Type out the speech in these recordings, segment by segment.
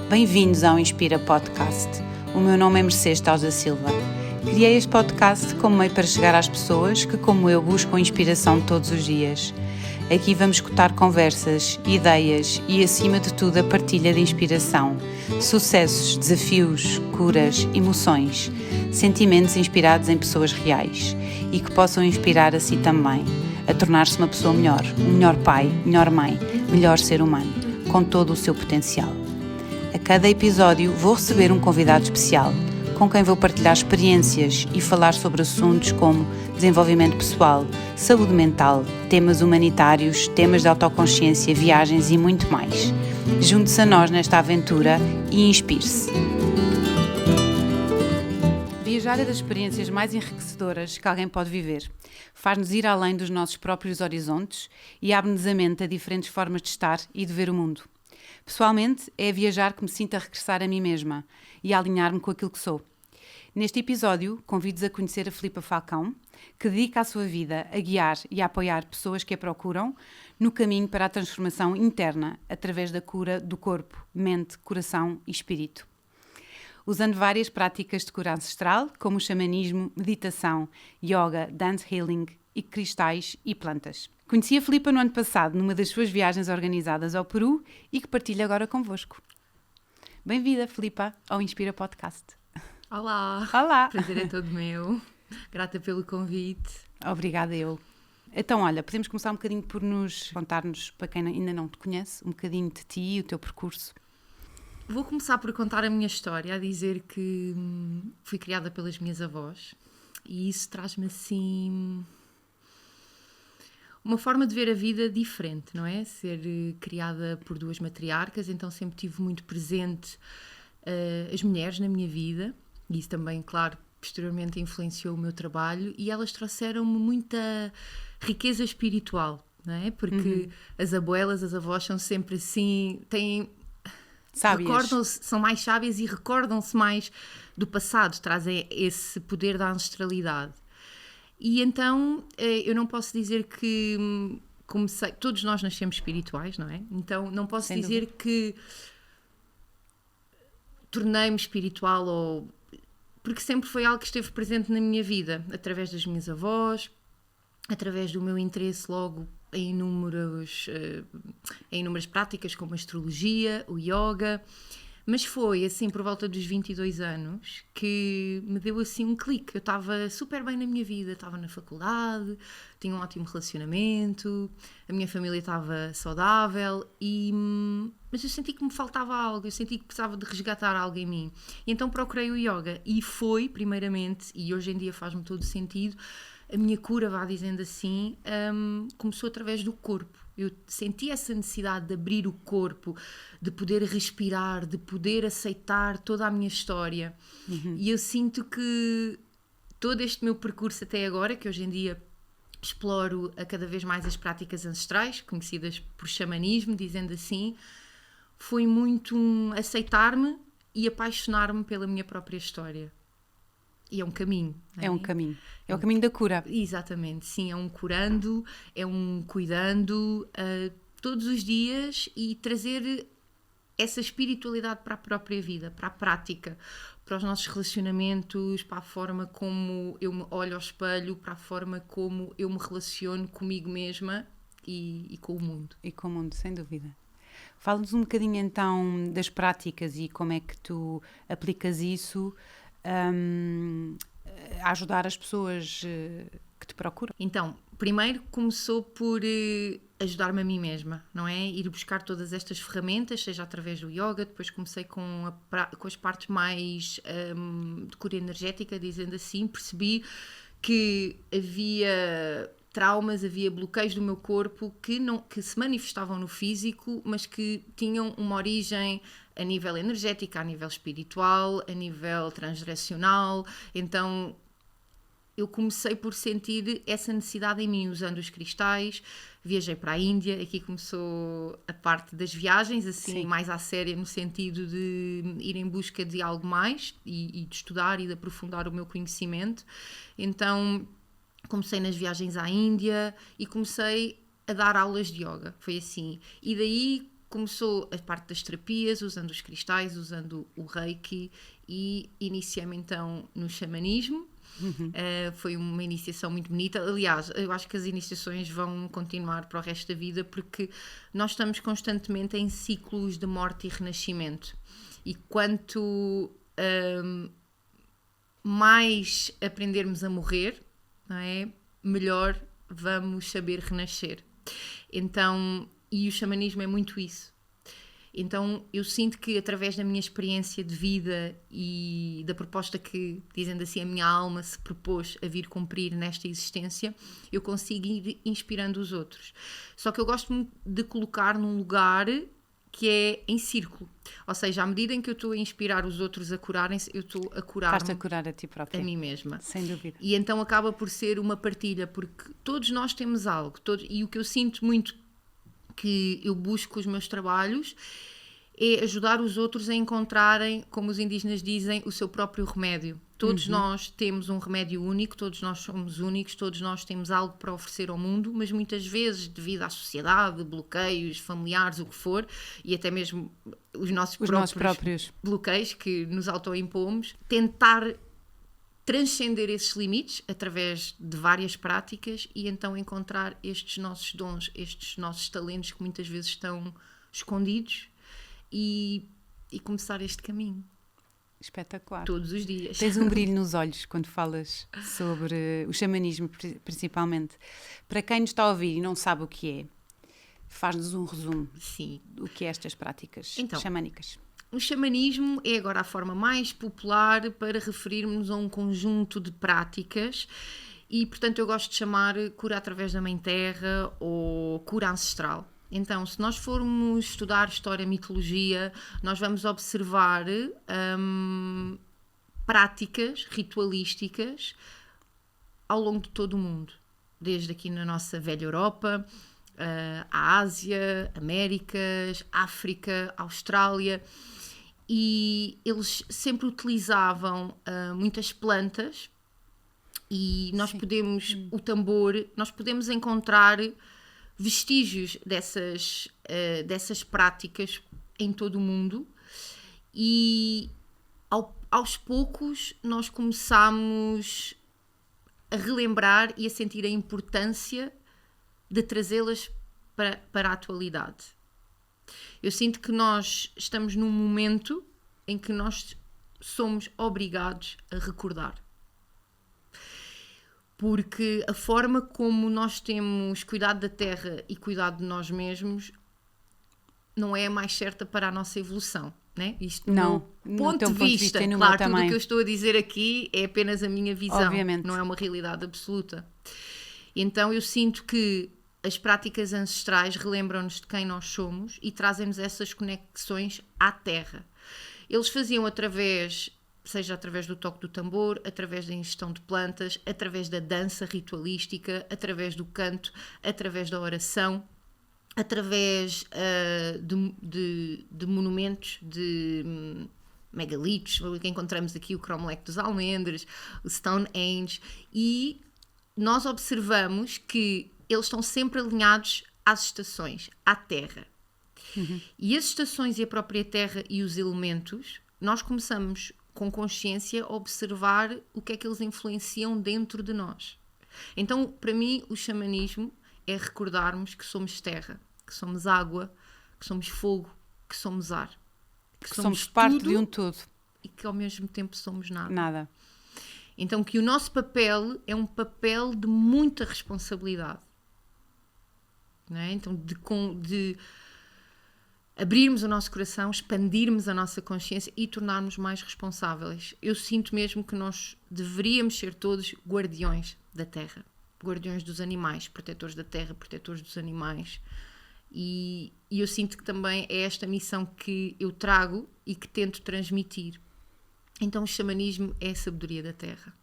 Bem-vindos ao Inspira Podcast. O meu nome é Mercedes Taus da Silva. Criei este podcast como meio para chegar às pessoas que, como eu, buscam inspiração todos os dias. Aqui vamos escutar conversas, ideias e, acima de tudo, a partilha de inspiração, sucessos, desafios, curas, emoções, sentimentos inspirados em pessoas reais e que possam inspirar a si também, a tornar-se uma pessoa melhor, um melhor pai, melhor mãe, melhor ser humano, com todo o seu potencial. A cada episódio vou receber um convidado especial, com quem vou partilhar experiências e falar sobre assuntos como desenvolvimento pessoal, saúde mental, temas humanitários, temas de autoconsciência, viagens e muito mais. Junte-se a nós nesta aventura e inspire-se. Viajar é das experiências mais enriquecedoras que alguém pode viver. Faz-nos ir além dos nossos próprios horizontes e abre-nos a mente a diferentes formas de estar e de ver o mundo. Pessoalmente, é a viajar que me sinto a regressar a mim mesma e a alinhar-me com aquilo que sou. Neste episódio, convido-vos a conhecer a Filipa Falcão, que dedica a sua vida a guiar e a apoiar pessoas que a procuram no caminho para a transformação interna através da cura do corpo, mente, coração e espírito. Usando várias práticas de cura ancestral, como o xamanismo, meditação, yoga, dance healing e cristais e plantas. Conheci a Filipa no ano passado, numa das suas viagens organizadas ao Peru e que partilho agora convosco. Bem-vinda, Filipa, ao Inspira Podcast. Olá! Olá! Prazer é todo meu. Grata pelo convite. Obrigada eu. Então, olha, podemos começar um bocadinho por contar-nos, para quem ainda não te conhece, um bocadinho de ti e o teu percurso. Vou começar por contar a minha história, a dizer que fui criada pelas minhas avós e isso traz-me assim uma forma de ver a vida diferente, não é? Ser criada por duas matriarcas, então sempre tive muito presente as mulheres na minha vida e isso também, claro, posteriormente influenciou o meu trabalho e elas trouxeram-me muita riqueza espiritual, não é? Porque as abuelas, as avós são sempre assim, recordam-se, são mais sábias e recordam-se mais do passado, trazem esse poder da ancestralidade. E então eu não posso dizer que comecei, todos nós nascemos espirituais, não é? Então não posso dizer que tornei-me espiritual porque sempre foi algo que esteve presente na minha vida, através das minhas avós, através do meu interesse logo em inúmeras práticas como a astrologia, o yoga, mas foi assim por volta dos 22 anos que me deu assim um clique. Eu estava super bem na minha vida, estava na faculdade, tinha um ótimo relacionamento, a minha família estava saudável, mas eu senti que me faltava algo, eu senti que precisava de resgatar algo em mim. E então procurei o yoga e foi, primeiramente, e hoje em dia faz-me todo sentido, a minha cura, vá dizendo assim, começou através do corpo. Eu senti essa necessidade de abrir o corpo, de poder respirar, de poder aceitar toda a minha história. E eu sinto que todo este meu percurso até agora, que hoje em dia exploro a cada vez mais as práticas ancestrais, conhecidas por xamanismo, dizendo assim, foi muito aceitar-me e apaixonar-me pela minha própria história. E é um caminho. Não é? É um caminho. É o caminho da cura. Exatamente, sim. É um curando, é um cuidando todos os dias e trazer essa espiritualidade para a própria vida, para a prática, para os nossos relacionamentos, para a forma como eu me olho ao espelho, para a forma como eu me relaciono comigo mesma e com o mundo. E com o mundo, sem dúvida. Fala-nos um bocadinho então das práticas e como é que tu aplicas isso a ajudar as pessoas que te procuram. Então, primeiro começou por ajudar-me a mim mesma, não é? Ir buscar todas estas ferramentas, seja através do yoga, depois comecei com as partes mais de cura energética, dizendo assim, percebi que havia traumas, havia bloqueios do meu corpo que se manifestavam no físico, mas que tinham uma origem a nível energético, a nível espiritual, a nível transdirecional. Então eu comecei por sentir essa necessidade em mim, usando os cristais. Viajei para a Índia, aqui começou a parte das viagens, assim, sim, mais à séria, no sentido de ir em busca de algo mais e de estudar e de aprofundar o meu conhecimento. Então comecei nas viagens à Índia e comecei a dar aulas de yoga, foi assim. E daí começou a parte das terapias, usando os cristais, usando o Reiki, e iniciei-me então no xamanismo. Foi uma iniciação muito bonita. Aliás, eu acho que as iniciações vão continuar para o resto da vida, porque nós estamos constantemente em ciclos de morte e renascimento. E quanto mais aprendermos a morrer, não é? Melhor vamos saber renascer. Então, e o xamanismo é muito isso. Então eu sinto que através da minha experiência de vida e da proposta que, dizendo assim, a minha alma se propôs a vir cumprir nesta existência, eu consigo ir inspirando os outros. Só que eu gosto de colocar num lugar que é em círculo. Ou seja, à medida em que eu estou a inspirar os outros a curarem-se, eu estou a curar-me. Estás-te a curar a ti própria. A mim mesma. Sem dúvida. E então acaba por ser uma partilha, porque todos nós temos algo. E o que eu sinto muito que eu busco com os meus trabalhos é ajudar os outros a encontrarem, como os indígenas dizem, o seu próprio remédio. Todos nós temos um remédio único, todos nós somos únicos, todos nós temos algo para oferecer ao mundo, mas muitas vezes, devido à sociedade, bloqueios familiares, o que for, e até mesmo os nossos próprios bloqueios que nos autoimpomos, tentar transcender esses limites através de várias práticas e então encontrar estes nossos dons, estes nossos talentos que muitas vezes estão escondidos e começar este caminho. Espetacular. Todos os dias. Tens um brilho nos olhos quando falas sobre o xamanismo, principalmente. Para quem nos está a ouvir e não sabe o que é, faz-nos um resumo. Sim. Do que é estas práticas xamânicas. O xamanismo é agora a forma mais popular para referirmos a um conjunto de práticas e, portanto, eu gosto de chamar cura através da Mãe Terra ou cura ancestral. Então, se nós formos estudar história, mitologia, nós vamos observar práticas ritualísticas ao longo de todo o mundo. Desde aqui na nossa velha Europa, a Ásia, Américas, África, Austrália. E eles sempre utilizavam muitas plantas e nós podemos, o tambor, nós podemos encontrar vestígios dessas práticas em todo o mundo e aos poucos nós começamos a relembrar e a sentir a importância de trazê-las para a atualidade. Eu sinto que nós estamos num momento em que nós somos obrigados a recordar. Porque a forma como nós temos cuidado da terra e cuidado de nós mesmos não é a mais certa para a nossa evolução, né? Isto não, do meu ponto de vista, claro, tudo o que eu estou a dizer aqui é apenas a minha visão, obviamente. Não é uma realidade absoluta. Então eu sinto que as práticas ancestrais relembram-nos de quem nós somos e trazem-nos essas conexões à terra. Eles faziam seja através do toque do tambor, através da ingestão de plantas, através da dança ritualística, através do canto, através da oração, através de monumentos, de megalitos, que encontramos aqui o Cromlech dos Almendres, o Stonehenge, e nós observamos que eles estão sempre alinhados às estações, à terra. E as estações e a própria terra e os elementos, nós começamos com consciência a observar o que é que eles influenciam dentro de nós. Então, para mim, o xamanismo é recordarmos que somos terra, que somos água, que somos fogo, que somos ar. Que somos parte de um todo. E que ao mesmo tempo somos nada. Nada. Então, que o nosso papel é um papel de muita responsabilidade. Não é? Então, de abrirmos o nosso coração, expandirmos a nossa consciência e tornarmos mais responsáveis. Eu sinto mesmo que nós deveríamos ser todos guardiões da terra, guardiões dos animais, protetores da terra, protetores dos animais. E eu sinto que também é esta missão que eu trago e que tento transmitir. Então o xamanismo é a sabedoria da terra.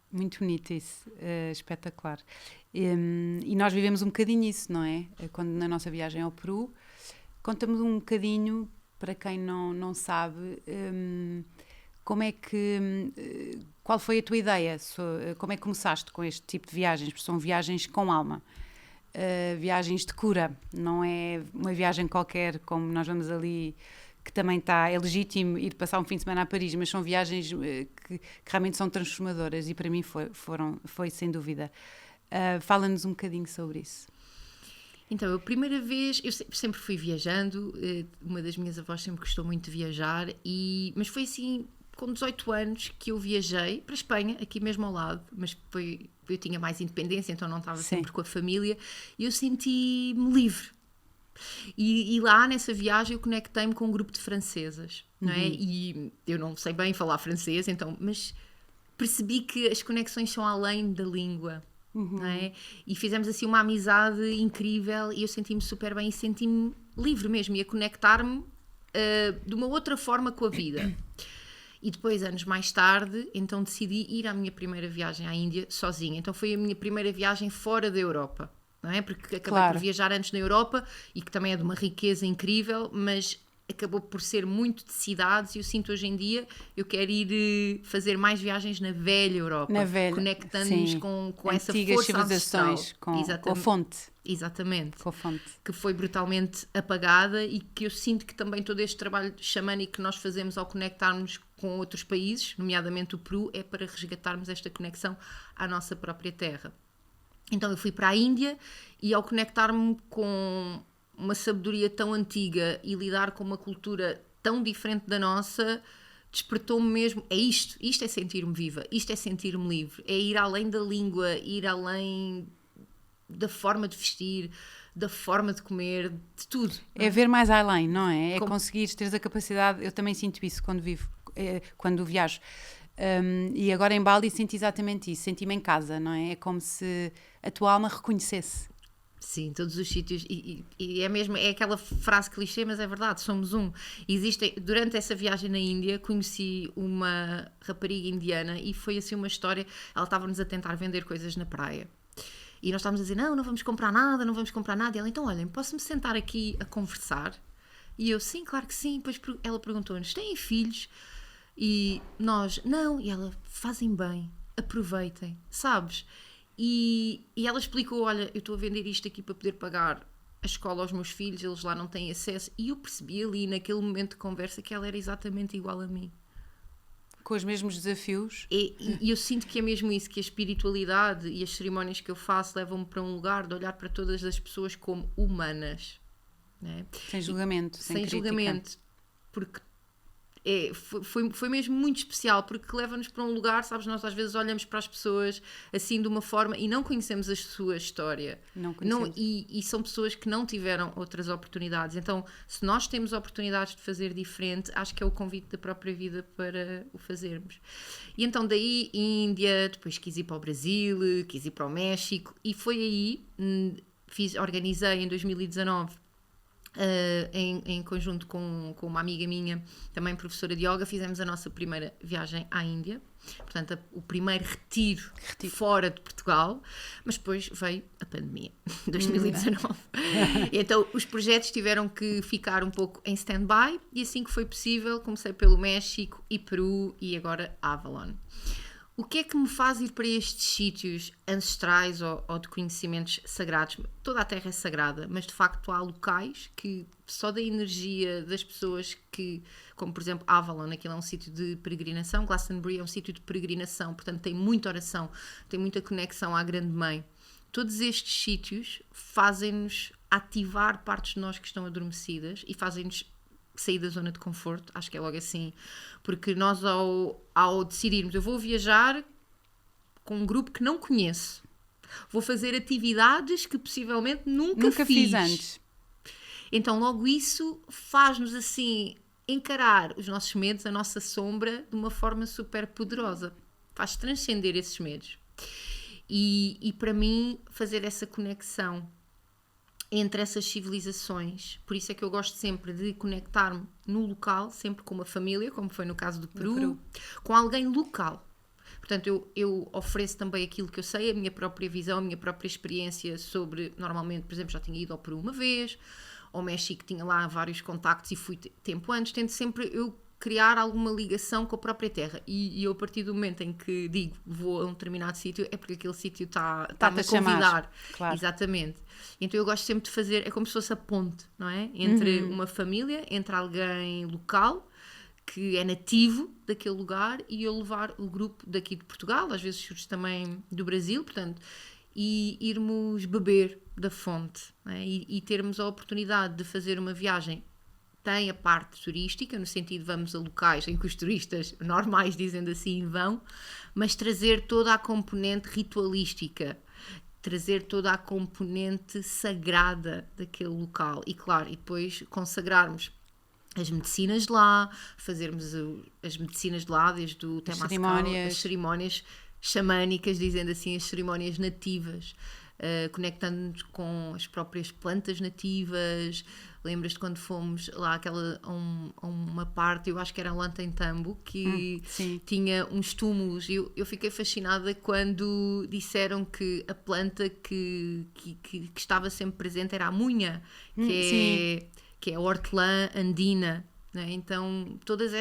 Muito bonito isso, espetacular. E nós vivemos um bocadinho isso, não é? Quando na nossa viagem ao Peru, conta-me um bocadinho, para quem não sabe, qual foi a tua ideia? Como é que começaste com este tipo de viagens? Porque são viagens com alma. viagens de cura, não é uma viagem qualquer como nós vamos ali, que também é legítimo ir passar um fim de semana a Paris, mas são viagens que realmente são transformadoras e para mim foi sem dúvida. Fala-nos um bocadinho sobre isso. Então, a primeira vez, eu sempre fui viajando, uma das minhas avós sempre gostou muito de viajar, mas foi assim, com 18 anos, que eu viajei para a Espanha, aqui mesmo ao lado, mas eu tinha mais independência, então não estava sempre com a família, e eu senti-me livre. E lá nessa viagem eu conectei-me com um grupo de francesas, não é? E eu não sei bem falar francês, então, mas percebi que as conexões são além da língua. Não é? E fizemos assim uma amizade incrível e eu senti-me super bem e senti-me livre mesmo e a conectar-me de uma outra forma com a vida. E depois, anos mais tarde, então decidi ir à minha primeira viagem à Índia sozinha. Então foi a minha primeira viagem fora da Europa, não é? Porque acabei por viajar antes na Europa e que também é de uma riqueza incrível, mas acabou por ser muito de cidades e eu sinto hoje em dia, eu quero ir fazer mais viagens na velha Europa, conectando-nos com essa força civilizações, com a fonte. Exatamente. Com a fonte. Que foi brutalmente apagada e que eu sinto que também todo este trabalho xamânico que nós fazemos ao conectarmos com outros países, nomeadamente o Peru, é para resgatarmos esta conexão à nossa própria terra. Então eu fui para a Índia e ao conectar-me com uma sabedoria tão antiga e lidar com uma cultura tão diferente da nossa, despertou-me mesmo, isto é sentir-me viva, isto é sentir-me livre, é ir além da língua, ir além da forma de vestir, da forma de comer, de tudo. É ver mais além, não é? É conseguir ter a capacidade, eu também sinto isso quando viajo. E agora em Bali senti exatamente isso, senti-me em casa, não é? É como se a tua alma reconhecesse. Sim, todos os sítios, e é mesmo, é aquela frase clichê, mas é verdade, somos um. Durante essa viagem na Índia, conheci uma rapariga indiana e foi assim uma história, ela estava-nos a tentar vender coisas na praia. E nós estávamos a dizer, não vamos comprar nada, E ela, então, olhem, posso-me sentar aqui a conversar? E eu, sim, claro que sim. Depois ela perguntou-nos, têm filhos? E nós, não. E ela, fazem bem, aproveitem, sabes? E ela explicou, olha, eu estou a vender isto aqui para poder pagar a escola aos meus filhos, eles lá não têm acesso. E eu percebi ali, naquele momento de conversa, que ela era exatamente igual a mim. Com os mesmos desafios. E eu sinto que é mesmo isso, que a espiritualidade e as cerimónias que eu faço levam-me para um lugar de olhar para todas as pessoas como humanas. Né? Sem julgamento, sem julgamento. Porque foi mesmo muito especial, porque leva-nos para um lugar, sabes, nós às vezes olhamos para as pessoas assim de uma forma e não conhecemos a sua história. Não conhecemos. E são pessoas que não tiveram outras oportunidades. Então, se nós temos oportunidades de fazer diferente, acho que é o convite da própria vida para o fazermos. E então daí, Índia, depois quis ir para o Brasil, quis ir para o México, e foi aí, organizei em 2019, em conjunto com uma amiga minha, também professora de yoga, fizemos a nossa primeira viagem à Índia, portanto o primeiro retiro fora de Portugal, mas depois veio a pandemia, 2019. Então os projetos tiveram que ficar um pouco em stand-by e assim que foi possível comecei pelo México e Peru e agora Avalon. O que é que me faz ir para estes sítios ancestrais ou de conhecimentos sagrados? Toda a terra é sagrada, mas de facto há locais que só da energia das pessoas que, como por exemplo Avalon, aquilo é um sítio de peregrinação, Glastonbury é um sítio de peregrinação, portanto tem muita oração, tem muita conexão à Grande Mãe. Todos estes sítios fazem-nos ativar partes de nós que estão adormecidas e fazem-nos sair da zona de conforto, acho que é logo assim, porque nós ao decidirmos, eu vou viajar com um grupo que não conheço, vou fazer atividades que possivelmente nunca fiz antes, então logo isso faz-nos assim encarar os nossos medos, a nossa sombra de uma forma super poderosa, faz transcender esses medos e para mim fazer essa conexão entre essas civilizações, por isso é que eu gosto sempre de conectar-me no local, sempre com uma família, como foi no caso do Peru, com alguém local. Portanto, eu ofereço também aquilo que eu sei, a minha própria visão, a minha própria experiência sobre, normalmente, por exemplo, já tinha ido ao Peru uma vez, ao México tinha lá vários contactos e fui tempo antes, tento sempre eu criar alguma ligação com a própria terra. E eu, a partir do momento em que digo vou a um determinado sítio, é porque aquele sítio está-me a convidar. Claro. Exatamente. Então eu gosto sempre de fazer, é como se fosse a ponte, não é? Entre uma família, entre alguém local, que é nativo daquele lugar, e eu levar o grupo daqui de Portugal, às vezes surge também do Brasil, portanto, e irmos beber da fonte, não é? E termos a oportunidade de fazer uma viagem. Tem a parte turística, no sentido de vamos a locais em que os turistas normais, dizendo assim, vão, mas trazer toda a componente ritualística, trazer toda a componente sagrada daquele local. E claro, e depois consagrarmos as medicinas de lá, fazermos as medicinas de lá, desde o Temazcal, as cerimónias xamânicas, dizendo assim, as cerimónias nativas, conectando-nos com as próprias plantas nativas. Lembras-te quando fomos lá a uma parte, eu acho que era Lantentambo, que tinha uns túmulos. Eu fiquei fascinada quando disseram que a planta que estava sempre presente era a munha, que é a hortelã andina. Né? Então, todas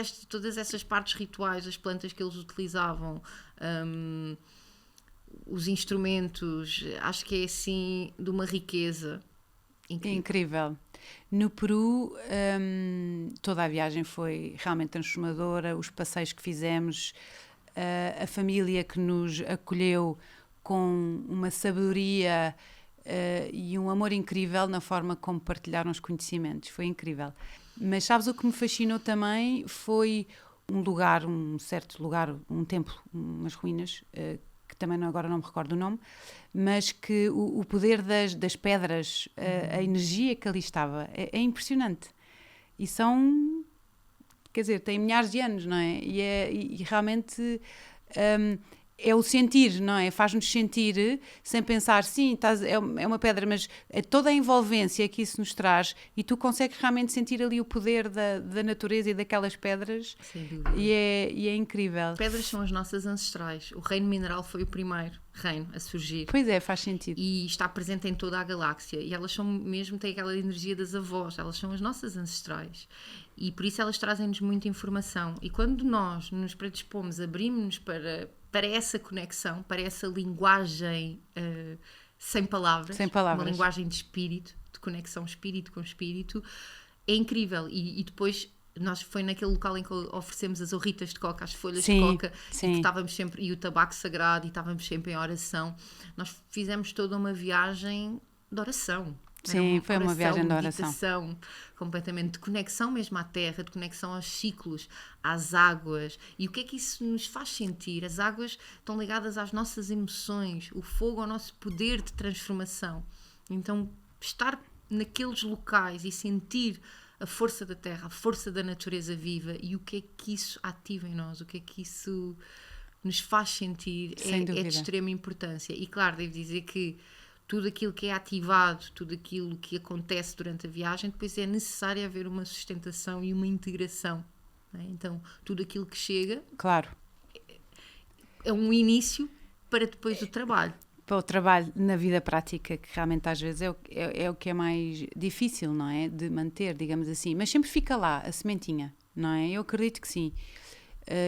essas partes rituais, as plantas que eles utilizavam, os instrumentos, acho que é assim de uma riqueza incrível. No Peru, toda a viagem foi realmente transformadora, os passeios que fizemos, a família que nos acolheu com uma sabedoria e um amor incrível na forma como partilharam os conhecimentos, foi incrível. Mas sabes, o que me fascinou também foi um certo lugar, um templo, umas ruínas, que também agora não me recordo o nome, mas que o poder das pedras, a energia que ali estava, é impressionante. E são, quer dizer, têm milhares de anos, não é? E realmente é o sentir, não é? Faz-nos sentir, sem pensar, sim, é uma pedra, mas é toda a envolvência que isso nos traz, e tu consegues realmente sentir ali o poder da natureza e daquelas pedras. Sem dúvida. E é incrível. Pedras são as nossas ancestrais. O reino mineral foi o primeiro reino a surgir. Pois é, faz sentido. E está presente em toda a galáxia. E elas são mesmo, têm aquela energia das avós. Elas são as nossas ancestrais. E por isso elas trazem-nos muita informação. E quando nós nos predispomos, abrimos-nos para essa conexão, para essa linguagem sem palavras, uma linguagem de espírito, de conexão espírito com espírito, é incrível. E depois foi naquele local em que oferecemos as horritas de coca, as folhas de coca, e que estávamos sempre, e o tabaco sagrado, e estávamos sempre em oração. Nós fizemos toda uma viagem de oração. Sim, foi uma viagem de oração. Meditação, completamente de conexão mesmo à terra, de conexão aos ciclos, às águas. E o que é que isso nos faz sentir? As águas estão ligadas às nossas emoções, o fogo ao nosso poder de transformação. Então, estar naqueles locais e sentir a força da terra, a força da natureza viva, e o que é que isso ativa em nós, o que é que isso nos faz sentir, é de extrema importância. E claro, devo dizer que tudo aquilo que é ativado, tudo aquilo que acontece durante a viagem, depois é necessário haver uma sustentação e uma integração. Não é? Então, tudo aquilo que chega, claro, é um início para depois o trabalho. Para o trabalho na vida prática, que realmente às vezes é o que é mais difícil, não é? De manter, digamos assim. Mas sempre fica lá, a sementinha, não é? Eu acredito que sim.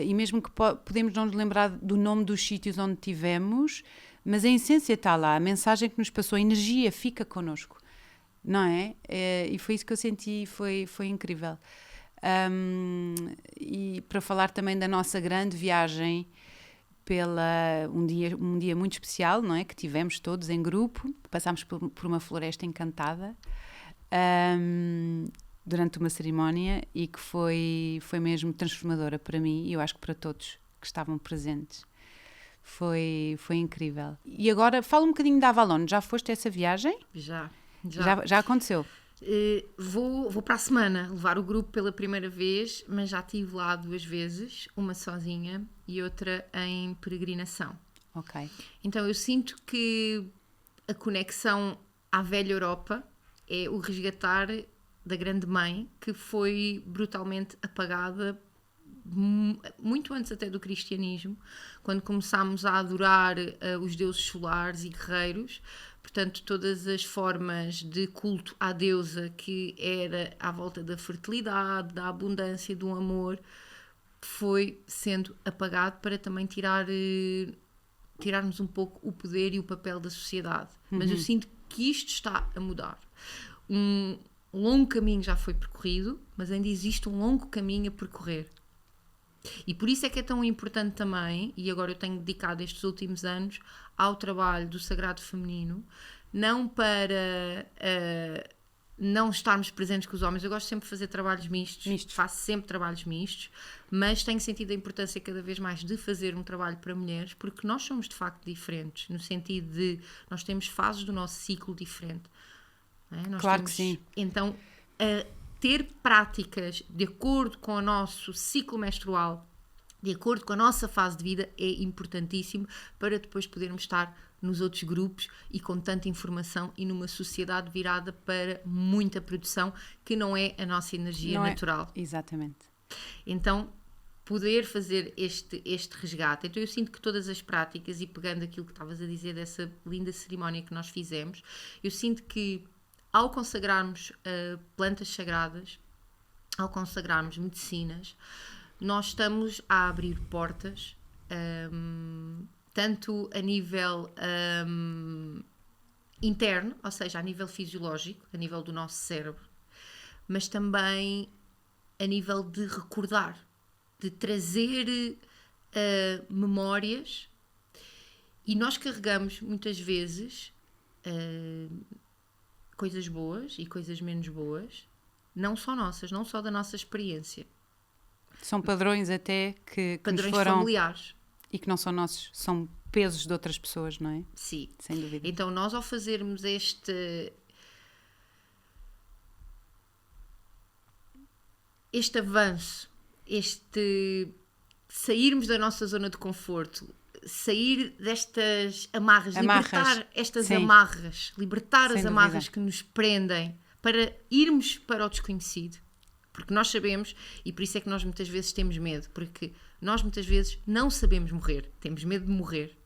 E mesmo que podemos não nos lembrar do nome dos sítios onde tivemos, mas a essência está lá, a mensagem que nos passou, a energia fica connosco, não é? E foi isso que eu senti, foi incrível. E para falar também da nossa grande viagem, um dia muito especial, não é? Que tivemos todos em grupo, passámos por uma floresta encantada durante uma cerimónia, e que foi mesmo transformadora para mim, e eu acho que para todos que estavam presentes. Foi incrível. E agora, fala um bocadinho da Avalon. Já foste a essa viagem? Já aconteceu? Vou para a semana levar o grupo pela primeira vez, mas já estive lá 2 vezes, uma sozinha e outra em peregrinação. Ok. Então eu sinto que a conexão à velha Europa é o resgatar da grande mãe, que foi brutalmente apagada muito antes até do cristianismo, quando começámos a adorar os deuses solares e guerreiros. Portanto, todas as formas de culto à deusa, que era à volta da fertilidade, da abundância, do amor, foi sendo apagado para também tirarmos um pouco o poder e o papel da sociedade. Mas eu sinto que isto está a mudar. Um longo caminho já foi percorrido, mas ainda existe um longo caminho a percorrer. E por isso é que é tão importante também, e agora eu tenho dedicado estes últimos anos ao trabalho do sagrado feminino, não para não estarmos presentes com os homens. Eu gosto sempre de fazer trabalhos mistos. Faço sempre trabalhos mistos, mas tenho sentido a importância cada vez mais de fazer um trabalho para mulheres, porque nós somos de facto diferentes, no sentido de nós temos fases do nosso ciclo diferente. Claro que sim. Então, ter práticas de acordo com o nosso ciclo menstrual, de acordo com a nossa fase de vida, é importantíssimo para depois podermos estar nos outros grupos e com tanta informação e numa sociedade virada para muita produção, que não é a nossa energia natural. Exatamente. Então, poder fazer este resgate. Então, eu sinto que todas as práticas, e pegando aquilo que estavas a dizer dessa linda cerimónia que nós fizemos, eu sinto que ao consagrarmos plantas sagradas, ao consagrarmos medicinas, nós estamos a abrir portas, tanto a nível interno, ou seja, a nível fisiológico, a nível do nosso cérebro, mas também a nível de recordar, de trazer memórias. E nós carregamos muitas vezes coisas boas e coisas menos boas, não só nossas, não só da nossa experiência. São padrões até que padrões nos foram familiares. E que não são nossos, são pesos de outras pessoas, não é? Sim. Sem dúvida. Então nós, ao fazermos este avanço, sairmos da nossa zona de conforto, sair destas amarras. Libertar estas amarras, libertar Sem as amarras que nos prendem, para irmos para o desconhecido. Porque nós sabemos, e por isso é que nós muitas vezes temos medo, porque nós muitas vezes não sabemos morrer, temos medo de morrer.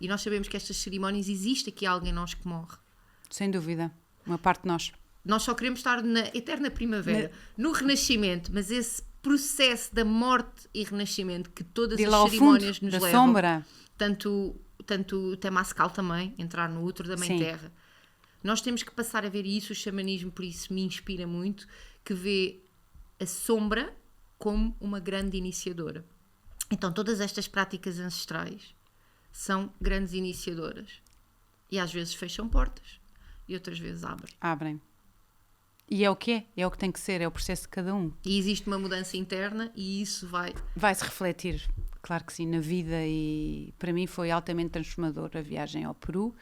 E nós sabemos que estas cerimónias, existe aqui alguém em nós que morre. Sem dúvida, uma parte de nós. Nós só queremos estar na eterna primavera, no renascimento, mas esse processo da morte e renascimento que todas as cerimónias nos levam, sombra. tanto o Temazcal também, entrar no útero da Mãe Terra. Nós temos que passar a ver isso. O xamanismo, por isso, me inspira muito, que vê a sombra como uma grande iniciadora. Então, todas estas práticas ancestrais são grandes iniciadoras. E às vezes fecham portas e outras vezes abrem. Abrem. E é o que é? É o que tem que ser, é o processo de cada um. E existe uma mudança interna e isso vai-se refletir, claro que sim, na vida. E para mim foi altamente transformador a viagem ao Peru.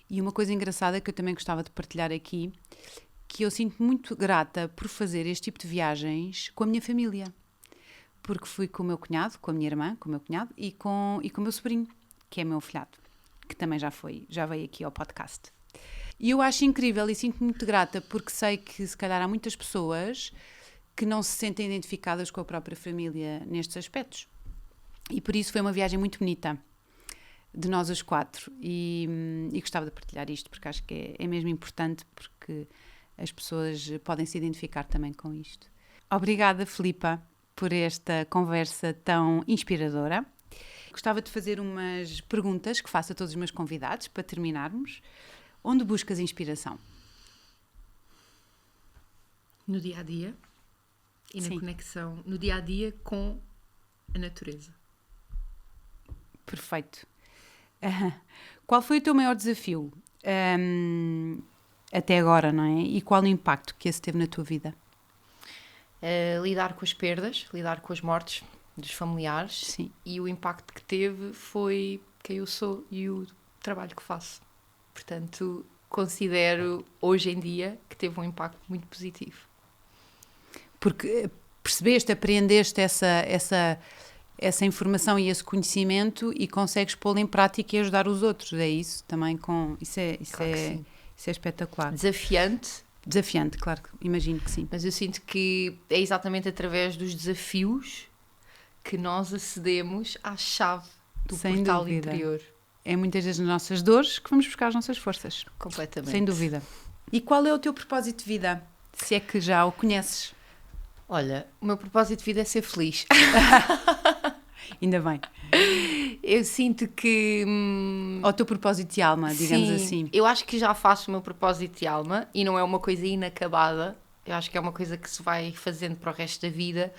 E uma coisa engraçada que eu também gostava de partilhar aqui, que eu sinto muito grata por fazer este tipo de viagens com a minha família. Porque fui com o meu cunhado, com a minha irmã, com o meu cunhado e com o meu sobrinho, que é meu afilhado, que também já veio aqui ao podcast. E eu acho incrível e sinto-me muito grata, porque sei que se calhar há muitas pessoas que não se sentem identificadas com a própria família nestes aspectos. E por isso foi uma viagem muito bonita, de nós os 4. E gostava de partilhar isto, porque acho que é mesmo importante, porque as pessoas podem se identificar também com isto. Obrigada, Filipa, por esta conversa tão inspiradora. Gostava de fazer umas perguntas que faço a todos os meus convidados, para terminarmos. Onde buscas inspiração? No dia-a-dia e na conexão, no dia-a-dia com a natureza. Perfeito. Qual foi o teu maior desafio até agora, não é? E qual o impacto que esse teve na tua vida? Lidar com as perdas, lidar com as mortes dos familiares. Sim. E o impacto que teve foi quem eu sou e o trabalho que faço. Portanto, considero hoje em dia que teve um impacto muito positivo. Porque percebeste, apreendeste essa informação e esse conhecimento e consegues pô-lo em prática e ajudar os outros. É isso também isso é espetacular. Desafiante, claro, imagino que sim. Mas eu sinto que é exatamente através dos desafios que nós acedemos à chave do portal interior. É muitas das nossas dores que vamos buscar as nossas forças. Completamente. Sem dúvida. E qual é o teu propósito de vida? Se é que já o conheces? Olha, o meu propósito de vida é ser feliz. Ainda bem. Eu sinto que... Ou o teu propósito de alma, digamos assim. Eu acho que já faço o meu propósito de alma e não é uma coisa inacabada. Eu acho que é uma coisa que se vai fazendo para o resto da vida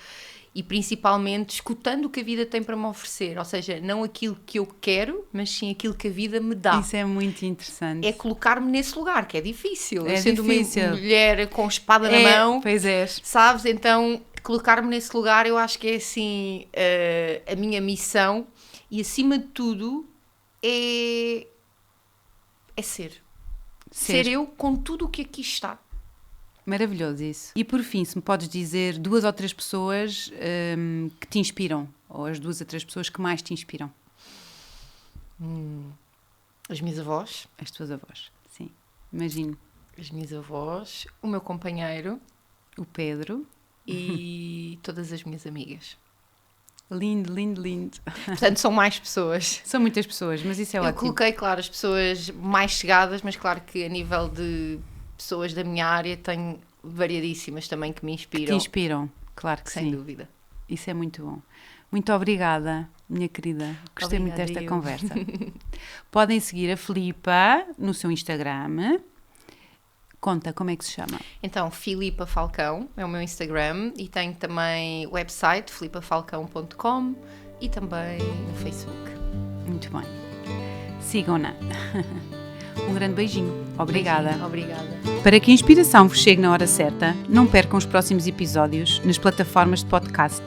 e principalmente escutando o que a vida tem para me oferecer. Ou seja, não aquilo que eu quero, mas sim aquilo que a vida me dá. Isso é muito interessante. É colocar-me nesse lugar, que é difícil. É eu sendo difícil. Uma mulher com espada na mão, Pois és. sabes? Então, colocar-me nesse lugar eu acho que é assim a minha missão e acima de tudo é ser. Ser eu com tudo o que aqui está. Maravilhoso isso. E por fim, se me podes dizer 2 ou 3 pessoas que te inspiram, ou as 2 ou 3 pessoas que mais te inspiram. As minhas avós. As tuas avós, sim. Imagino. As minhas avós, o meu companheiro O Pedro. e todas as minhas amigas. Lindo, lindo, lindo. Portanto, são mais pessoas. São muitas pessoas, mas isso é Eu ótimo. coloquei, claro, as pessoas mais chegadas, mas claro que a nível de pessoas da minha área tenho variadíssimas também que me inspiram. Te inspiram, claro que sem sim. dúvida. Isso é muito bom. Muito obrigada, minha querida. Gostei muito Obrigada, desta eu. conversa. Podem seguir a Filipa no seu Instagram. Conta, como é que se chama? Então, Filipa Falcão é o meu Instagram e tenho também o website filipafalcão.com e também no Facebook. Muito bem. Sigam-na. Um grande beijinho. Obrigada. Beijinho. Obrigada. Para que a inspiração vos chegue na hora certa, não percam os próximos episódios nas plataformas de podcast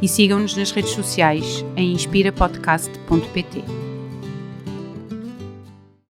e sigam-nos nas redes sociais em inspirapodcast.pt.